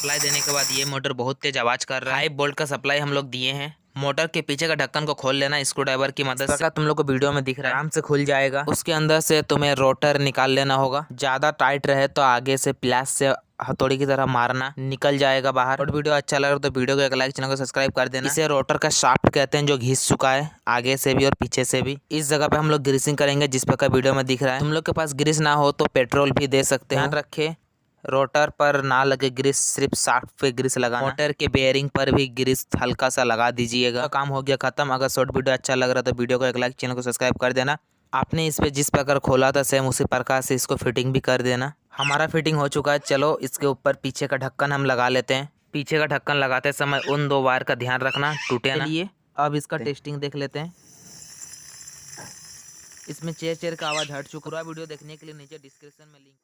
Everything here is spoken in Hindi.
सप्लाई देने के बाद ये मोटर बहुत तेज आवाज कर रहा है। 5 वोल्ट का सप्लाई हम लोग दिए हैं। मोटर के पीछे का ढक्कन को खोल लेना स्क्रू ड्राइवर की मदद से। तुम लोग को वीडियो में दिख रहा है, आराम से खुल जाएगा। उसके अंदर से तुम्हें रोटर निकाल लेना होगा। ज्यादा टाइट रहे तो आगे से प्लास से हथौड़ी की तरह मारना, निकल जाएगा बाहर। और वीडियो अच्छा लगा तो वीडियो को एक लाइक, चैनल को सब्सक्राइब कर देना। इसे रोटर का शाफ्ट कहते हैं जो घिस चुका है आगे से भी और पीछे से भी। इस जगह पे हम लोग ग्रीसिंग करेंगे जिस प्रकार वीडियो में दिख रहा है। तुम लोग के पास ग्रीस ना हो तो पेट्रोल भी दे सकते हैं। ध्यान रखे रोटर पर ना लगे ग्रीस, सिर्फ शाफ्ट पे ग्रीस लगाना। मोटर के बेयरिंग पर भी ग्रीस हल्का सा लगा दीजिएगा। तो काम हो गया खत्म। अगर शॉर्ट वीडियो अच्छा लग रहा तो वीडियो को एक लाइक, चैनल को सब्सक्राइब कर देना। आपने इस पे जिस प्रकार खोला था सेम उसी प्रकार से इसको फिटिंग भी कर देना। हमारा फिटिंग हो चुका है। चलो इसके ऊपर पीछे का ढक्कन हम लगा लेते हैं। पीछे का ढक्कन लगाते समय उन 2 वायर का ध्यान रखना टूटे ना। अब इसका टेस्टिंग देख लेते हैं। इसमें चेर चेर का आवाज हट चुका। पूरा वीडियो देखने के लिए नीचे डिस्क्रिप्शन में लिंक